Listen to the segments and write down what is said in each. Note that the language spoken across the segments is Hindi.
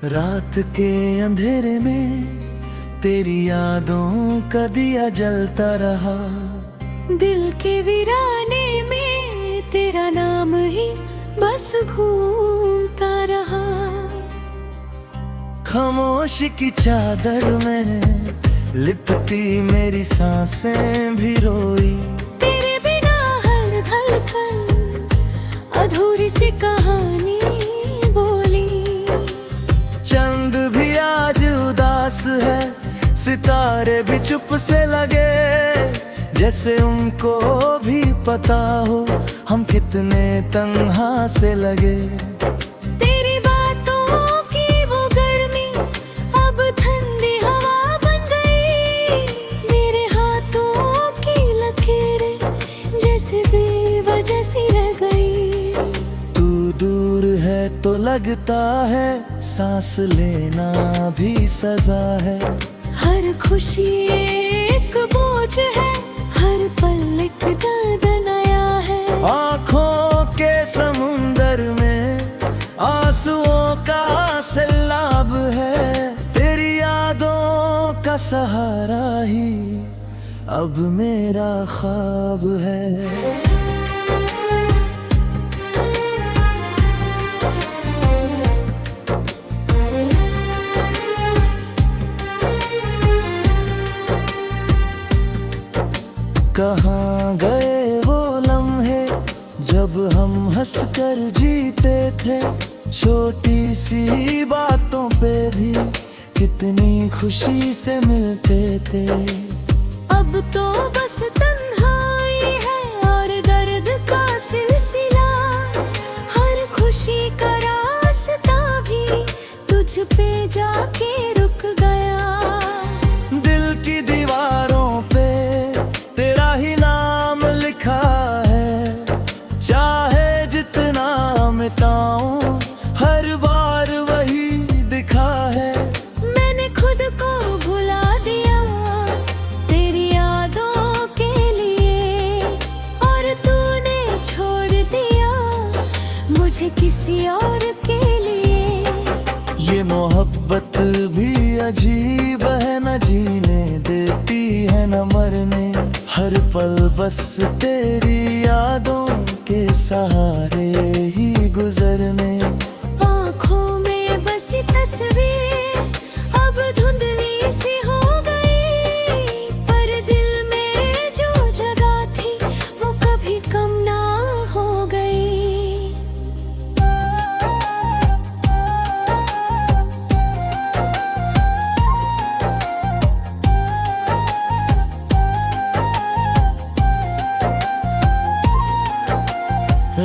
रात के अंधेरे में तेरी यादों का दिया जलता रहा। दिल के वीराने में तेरा नाम ही बस घूमता रहा। खामोशी की चादर में लिपटी मेरी सांसें भी रोई। तेरे बिना हर धड़कन अधूरी सी कहानी बोली। चंद भी आज उदास है, सितारे भी चुप से लगे, जैसे उनको भी पता हो हम कितने तन्हा से लगे। तेरी बातों की वो गर्मी अब ठंडी हवा बन गई। मेरे हाथों की लकीरें जैसे बेवजह सी रह गई। तू दूर है तो लगता है सांस लेना भी सजा है। हर खुशी एक बोझ है, हर पल एक दर्द नया है। आँखों के समुंदर में आंसुओं का सैलाब है। तेरी यादों का सहारा ही अब मेरा ख्वाब है। कहाँ गए वो लम्हे जब हम हंसकर जीते थे। छोटी सी बातों पे भी कितनी खुशी से मिलते थे। अब तो बस तन्हाई है और दर्द का सिलसिला। हर खुशी का रास्ता भी तुझ पे जाके रुक गया। दिल की दीवारों पे तेरा ही नाम लिखा है। चाहे जितना मिटाऊं हर बार वही दिखा है। मैंने खुद को भुला दिया तेरी यादों के लिए, और तूने छोड़ दिया मुझे किसी और के लिए। ये मोहब्बत भी अजीब है, न जीने देती है न मरने। हर पल बस तेरी यादों के सहारे ही गुजरने। आँखों में बसी तस्वीर अब धुंधली सी हो गई, पर दिल में जो जगह थी वो कभी कम ना हो गई।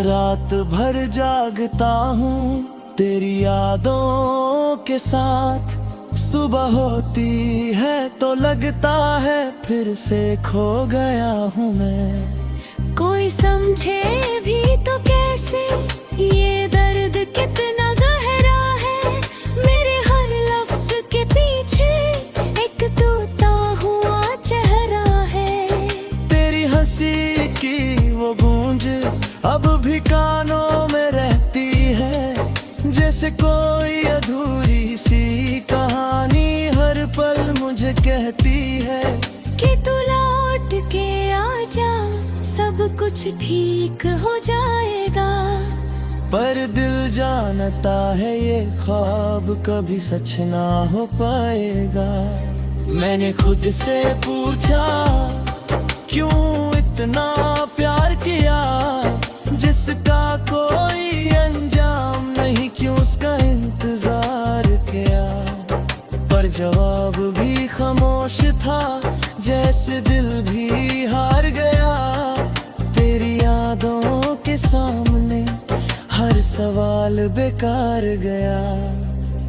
रात भर जागता हूँ तेरी यादों के साथ। सुबह होती है तो लगता है फिर से खो गया हूँ मैं। कोई समझे भी तो कैसे ये दर्द कितना गहरा है। मेरे हर लफ्ज के पीछे एक टूटा हुआ चेहरा है। तेरी हंसी की वो गूंज अब भी कानों में रहती है, जैसे कोई अधूरी सी कहानी हर पल मुझे कहती है कि तू लौट के आजा, सब कुछ ठीक हो जाएगा। पर दिल जानता है ये ख्वाब कभी सच ना हो पाएगा। मैंने खुद से पूछा क्यों इतना प्यार किया, जिसका कोई अंजाम नहीं, क्यों उसका इंतजार किया। पर जवाब भी खामोश था, जैसे दिल भी हार गया। तेरी यादों के सामने हर सवाल बेकार गया।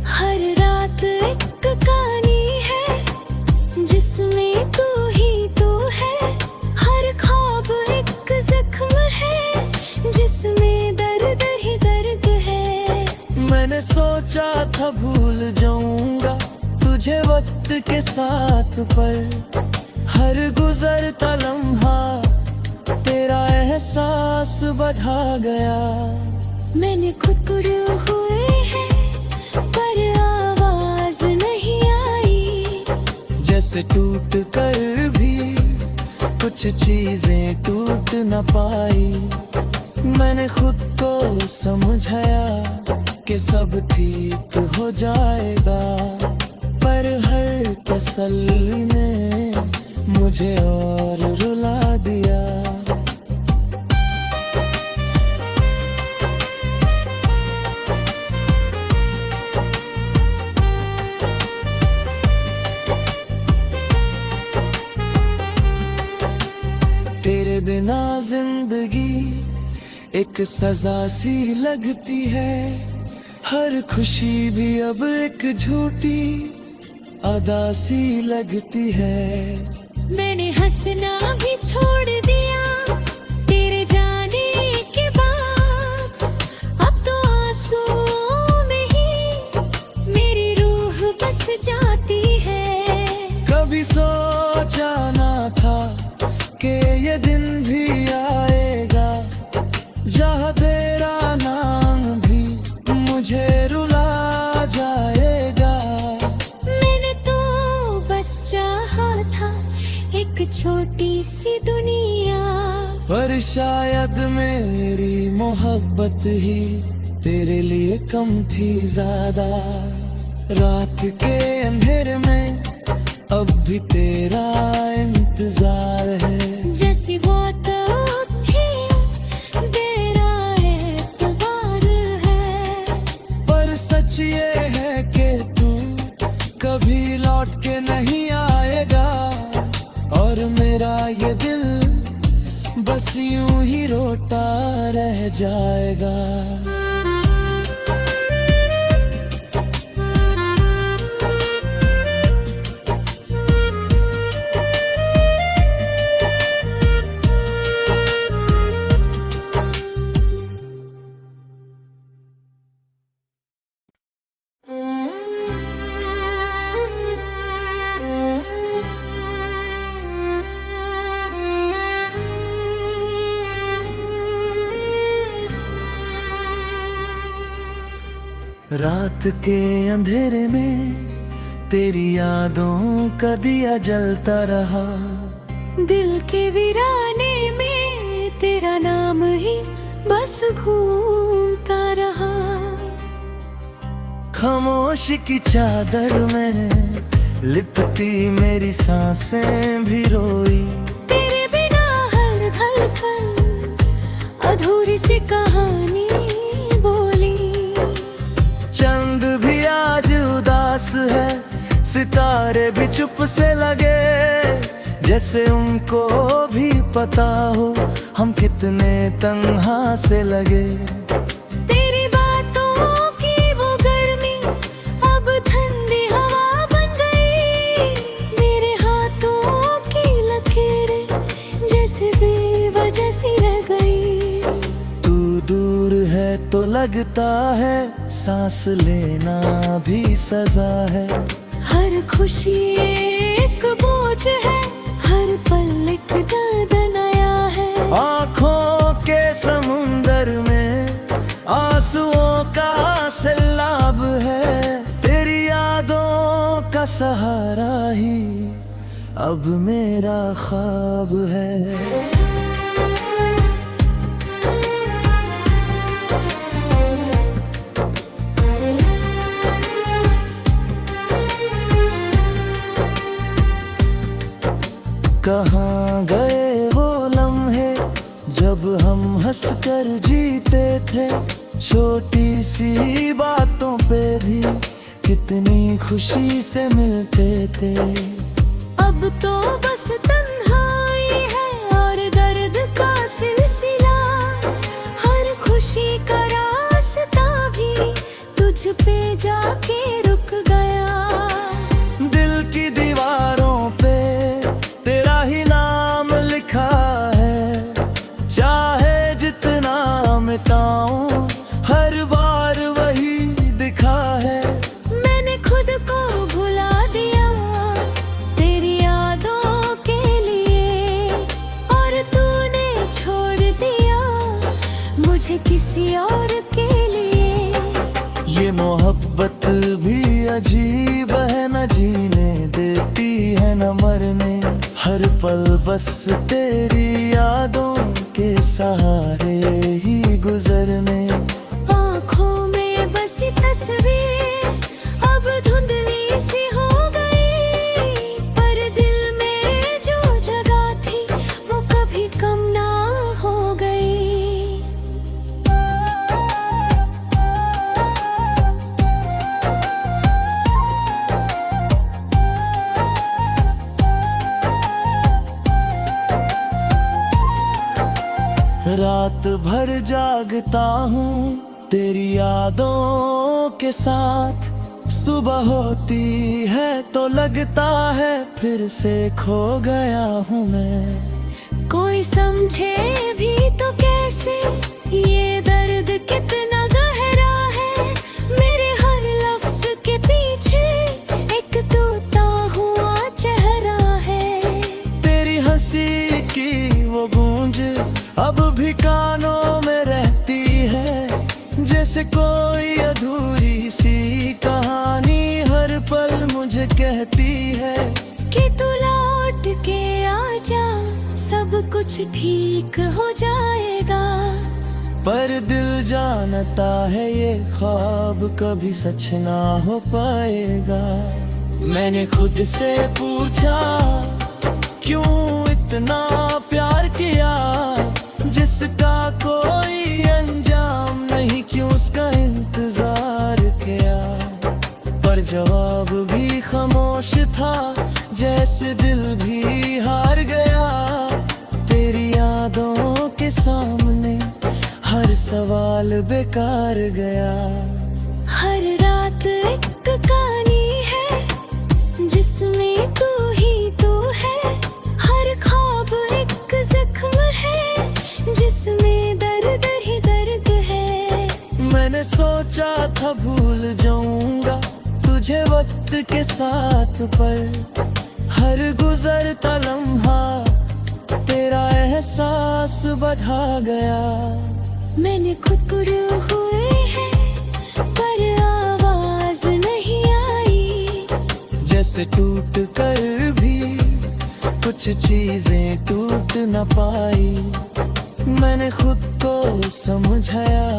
हर रात एक कहानी है जिसमें तू ही तू है। हर ख्वाब एक जख्म है जिसमें दर्द ही दर्द है। मैंने सोचा था भूल जाऊंगा तुझे वक्त के साथ, पर हर गुजरता लम्हा तेरा एहसास बढ़ा गया। मैंने खुद हुए हैं पर तुझसे टूट कर भी कुछ चीजें टूट न पाई। मैंने खुद को समझाया कि सब ठीक हो जाएगा, पर हर तसल्ली ने मुझे और रुला दिया। तेरे बिना जिंदगी एक सजा सी लगती है, हर खुशी भी अब एक झूठी अदा सी लगती है। मैंने हंसना भी छोड़ दिया तेरे जाने के बाद, अब तो आंसुओं में ही मेरी रूह बस जाती है। कभी सोचा ना था कि ये दिन भी आएगा, जहाँ तेरा नाम भी मुझे रुला जाएगा। मैंने तो बस चाहा था एक छोटी सी दुनिया, पर शायद मेरी मोहब्बत ही तेरे लिए कम थी ज्यादा। रात के अंधेरे में अब भी तेरा इंतजार है, जैसी वो तब भी तेरा एतबार है। पर सच ये है कि तू कभी लौट के नहीं आएगा, और मेरा ये दिल बस यूं ही रोता रह जाएगा। रात के अंधेरे में तेरी यादों का दिया जलता रहा, दिल के वीराने में तेरा नाम ही बस घूमता रहा। खामोशी की चादर में लिपटी मेरी सांसें भी रोई, तेरे बिना हर धड़कन अधूरी सी कहानी बोली। चंद भी आज उदास है, सितारे भी चुप से लगे, जैसे उनको भी पता हो हम कितने तन्हा से लगे। तेरी बातों की वो गर्मी अब ठंडी हवा बन गई, मेरे हाथों की लकीरें जैसे बेवजह सी रह गई। तू दूर है तो लगता है सांस लेना भी सजा है, हर खुशी एक बोझ है, हर पल एक दर्द नया है। आँखों के समुंदर में आंसुओं का सैलाब है, तेरी यादों का सहारा ही अब मेरा ख्वाब है। कहाँ गए वो लम्हे जब हम हंसकर जीते थे, छोटी सी बातों पे भी कितनी खुशी से मिलते थे। अब तो बस तन्हाई है और दर्द का सिलसिला, हर खुशी का रास्ता भी तुझ पे जाके रुक गया। दिल की दीवारों पे तेरा ही नाम लिखा है, चाहे जितना मिटाऊं हर बार वही दिखा है। मैंने खुद को भुला दिया तेरी यादों के लिए, और तूने छोड़ दिया मुझे किसी और के लिए। ये मोहब्बत भी अजीब है, न जीने देती है न मरने, हर पल बस तेरी यादों के सहारे ही गुजरने। आँखों में बसी तस्वीर अब धुंधली सी हो गई, पर दिल में जो जगह थी वो कभी कम ना हो गई। रात भर जागता हूँ तेरी यादों के साथ, सुबह होती है तो लगता है फिर से खो गया हूँ मैं। कोई समझे भी तो कैसे ये दर्द कितना गहरा है, मेरे हर लफ्ज के पीछे एक टूटा हुआ चेहरा है। तेरी हंसी की वो गूंज अब भी कानों में रहती है, जैसे कोई अधूरी सी कहानी हर पल मुझे कहती है कि तू लौट के आजा, सब कुछ ठीक हो जाएगा। पर दिल जानता है ये ख्वाब कभी सच ना हो पाएगा। मैंने खुद से पूछा क्यों इतना प्यार किया, जिसका कोई अंजाम नहीं, क्यों उसका इंतजार किया। पर जवाब भी खामोश था, जैसे दिल भी हार गया। तेरी यादों के सामने हर सवाल बेकार गया। हर रात एक कहानी है जिसमें तू ही तू है, हर ख्वाब एक जख्म है जिसमें दर्द ही दर्द है। मैंने सोचा था भूल जाऊंगा तुझे वक्त के साथ, पर हर गुजरता लम्हा तेरा एहसास बढ़ा गया। मैंने खुद पुरे हुए हैं पर आवाज नहीं आई, जैसे टूट कर भी कुछ चीजें टूट न पाई। मैंने खुद को समझाया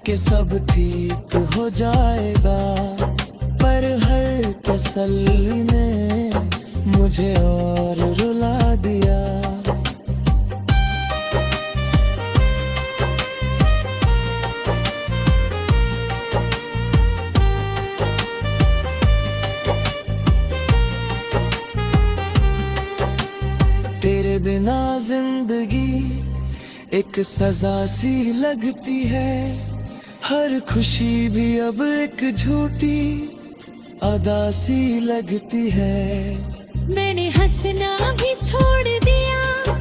कि सब ठीक हो जाएगा, पर हर तसल्ली ने मुझे और रुला दिया। तेरे बिना जिंदगी एक सजा सी लगती है, हर खुशी भी अब एक झूठी अदा सी लगती है। मैंने हंसना भी छोड़ दिया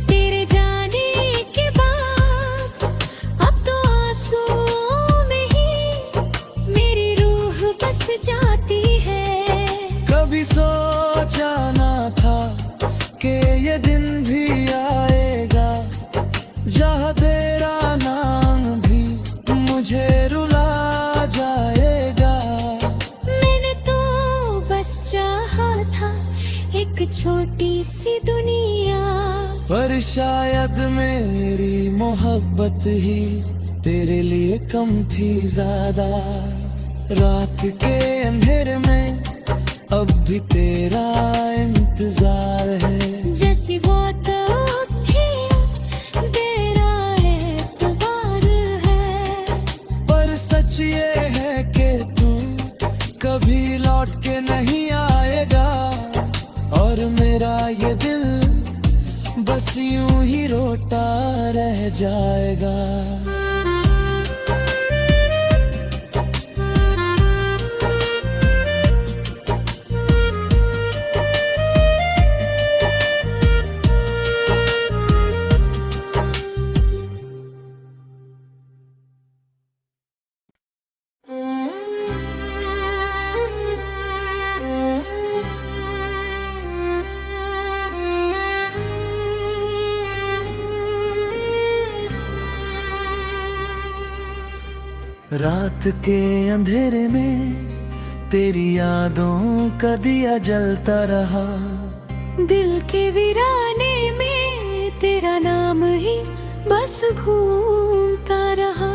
तेरे जाने के बाद, अब तो आंसुओं में ही मेरी रूह बस जाती है। कभी सोचा ना था कि ये दिन भी आएगा, जहाँ तेरा नाम भी मुझे रुला जाएगा। मैंने तो बस चाहा था एक छोटी सी दुनिया, पर शायद मेरी मोहब्बत ही तेरे लिए कम थी ज्यादा। रात के अंधेरे में अब भी तेरा इंतजार है, जैसी वो तो तेरा एतबार है। पर सच ये है कि तू कभी लौट के नहीं आएगा, और मेरा ये दिल बस यूं ही रोता रह जाएगा। रात के अंधेरे में तेरी यादों का दिया जलता रहा, दिल के वीराने में तेरा नाम ही बस घूमता रहा।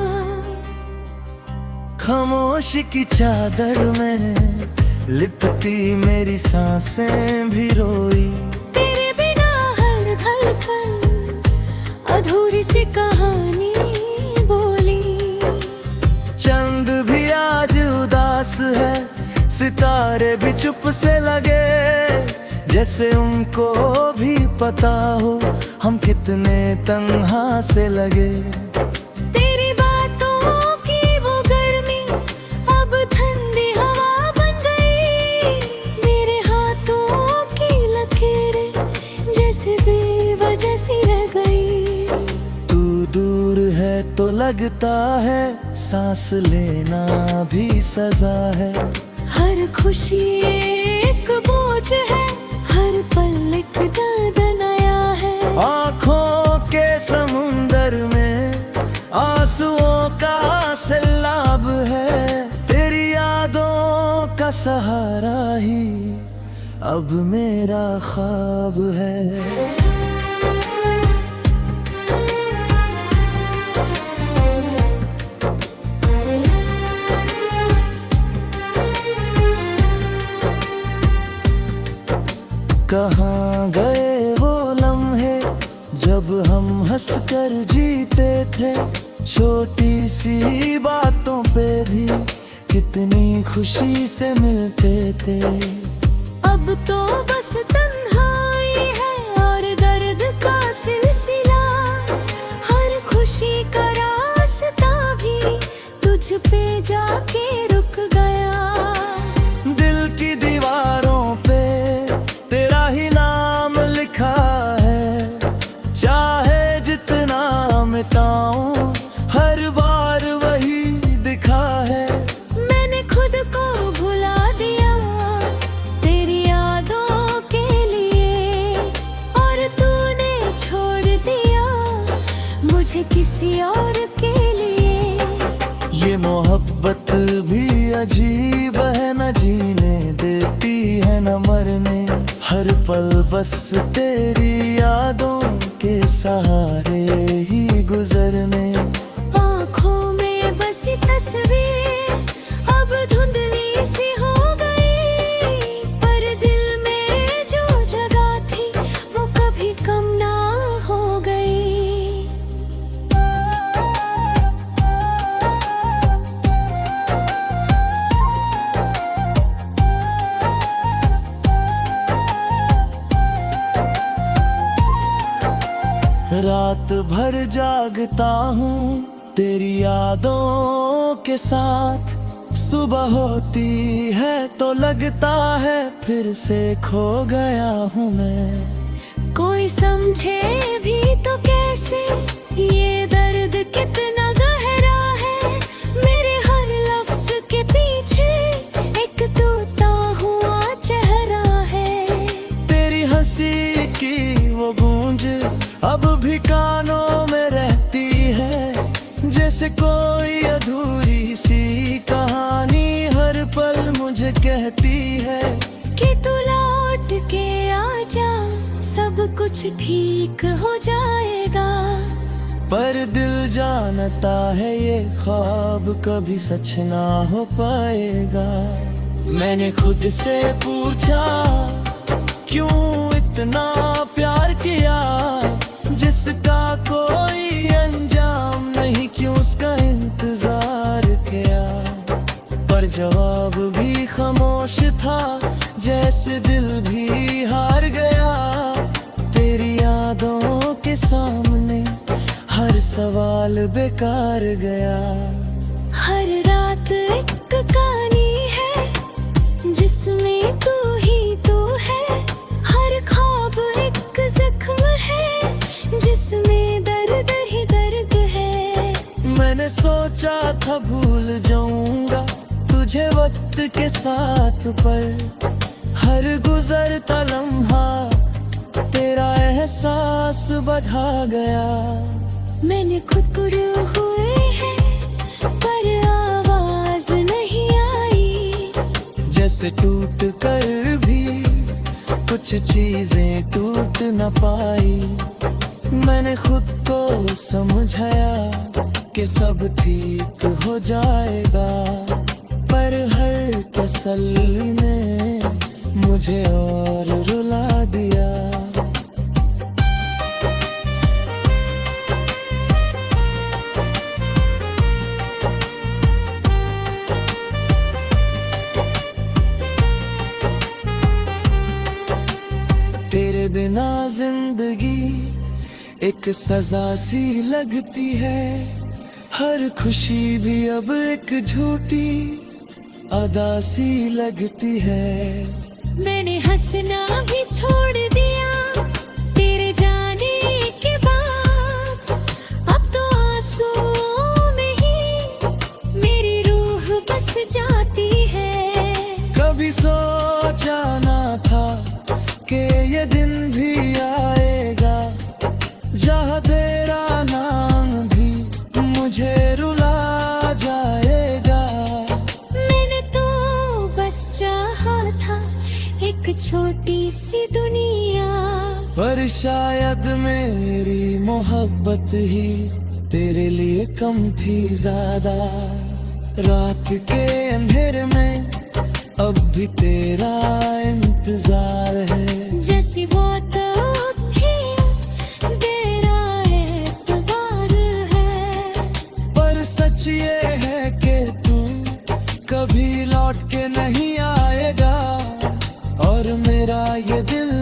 खामोशी की चादर में लिपटी मेरी सांसें भी रोई। तेरे बिना हर धड़कन अधूरी सी कहानी बोली। चंद भी आज उदास है, सितारे भी चुप से लगे, जैसे उनको भी पता हो हम कितने तन्हा से लगे। तेरी बातों की वो गर्मी अब ठंडी हवा बन गई। मेरे हाथों की लकीरें जैसे बेवजह सी रह गई। तू दूर है तो लगता है सांस लेना भी सजा है। हर खुशी एक बोझ है, हर पल एक दर्द नया है। आँखों के समुंदर में आंसुओं का सैलाब है। तेरी यादों का सहारा ही अब मेरा ख्वाब है। कहाँ गए वो लम्हे जब हम हंसकर जीते थे। छोटी सी बातों पे भी कितनी खुशी से मिलते थे। अब तो बस तन्हाई है और दर्द का सिलसिला। हर खुशी का रास्ता भी तुझ पे जाके रुक गया। दिल की दीवारों पे तेरा ही नाम लिखा है। चाहे जितना मिटाऊं हर बार वही दिखा है। मैंने खुद को भुला दिया तेरी यादों के लिए, और तूने छोड़ दिया मुझे किसी और के लिए। ये मोहब्बत भी अजीब है, न जीने देती है न मरने। हर पल बस तेरी यादों के सहारे ही गुजरने। आँखों में बसी तस्वीर अब धुंधली सी हो गई, पर दिल में जो जगह थी वो कभी कम ना हो गई। रात भर जागता हूँ तेरी यादों के साथ। सुबह होती है तो लगता है फिर से खो गया हूँ मैं। कोई समझे भी तो कैसे ये दर्द कितना गहरा है। मेरे हर लफ्ज के पीछे एक टूटा हुआ चेहरा है। तेरी हंसी की वो गूंज अब भी कानों में रहती है, जैसे कोई अधूरी सी कहानी हर पल मुझे कहती है कि तू लौट के आजा, सब कुछ ठीक हो जाएगा। पर दिल जानता है ये ख्वाब कभी सच ना हो पाएगा। मैंने खुद से पूछा क्यों इतना प्यार किया, जिसका कोई अंजाम नहीं, क्यों उसका इंतजार किया। पर जवाब भी खामोश था, जैसे दिल भी हार गया। तेरी यादों के सामने हर सवाल बेकार गया। हर रात एक कहानी है जिसमें तू ही तू है। हर ख्वाब एक जख्म है जिसमें दर्द ही दर्द है। मैंने सोचा था भूल जाऊंगा तुझे वक्त के साथ, पर हर गुजरता लम्हा तेरा एहसास बढ़ा गया। मैंने खुद पुरे हुए हैं पर आवाज नहीं आई, जैसे टूट कर भी कुछ चीजें टूट न पाई। मैंने खुद को समझाया कि सब ठीक हो जाएगा, पर हर तसल्ली ने मुझे और रुला दिया। तेरे बिना जिंदगी एक सजा सी लगती है, हर खुशी भी अब एक झूठी अदा सी लगती है। मैंने हंसना भी छोड़ दिया तेरे जाने के बाद, अब तो आंसुओं में ही मेरी रूह बस जाती है। कभी सोचा ना था कि ये दिन भी आएगा, जहाँ तेरा नाम भी मुझे रुला जाएगा। मैंने तो बस चाहा था एक छोटी सी दुनिया, पर शायद मेरी मोहब्बत ही तेरे लिए कम थी ज्यादा। रात के अंधेरे में अब भी तेरा इंतजार है, जैसी वो तब भी तेरा एतबार है। पर सच ये है कि तू कभी लौट के नहीं आएगा, और मेरा ये दिल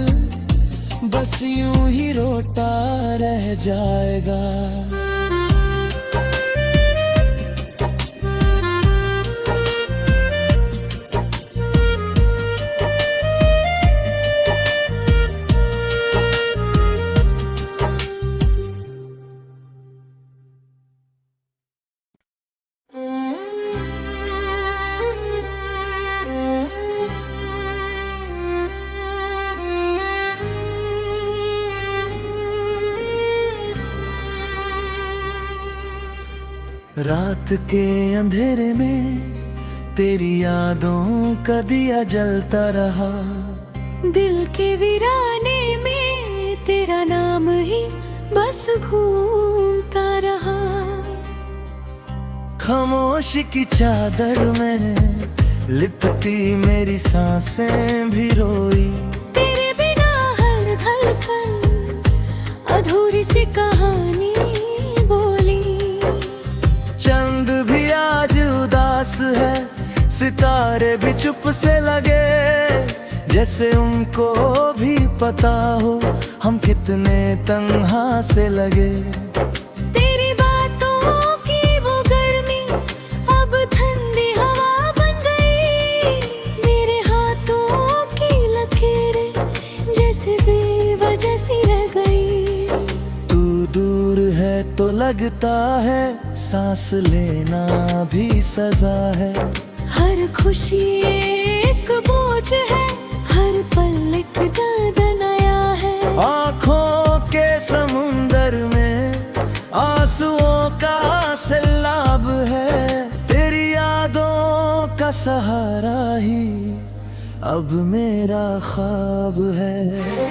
बस यूं ही रोता रह जाएगा। रात के अंधेरे में तेरी यादों का दिया जलता रहा, दिल के वीराने में तेरा नाम ही बस घूमता रहा। खामोशी की चादर में लिपटी मेरी सांसें भी रोई, तेरे बिना हर धड़कन अधूरी सी कहानी बोली। चंद भी आज उदास है, सितारे भी चुप से लगे, जैसे उनको भी पता हो हम कितने तन्हा से लगे। तेरी बातों की वो गर्मी अब ठंडी हवा बन गई, मेरे हाथों की लकीरें जैसे बेवजह सी रह गई। तू दूर है तो लगता है सांस लेना भी सजा है, हर खुशी एक बोझ है, हर पल एक दर्द नया है। आँखों के समुंदर में आंसुओं का सैलाब है, तेरी यादों का सहारा ही अब मेरा ख्वाब है।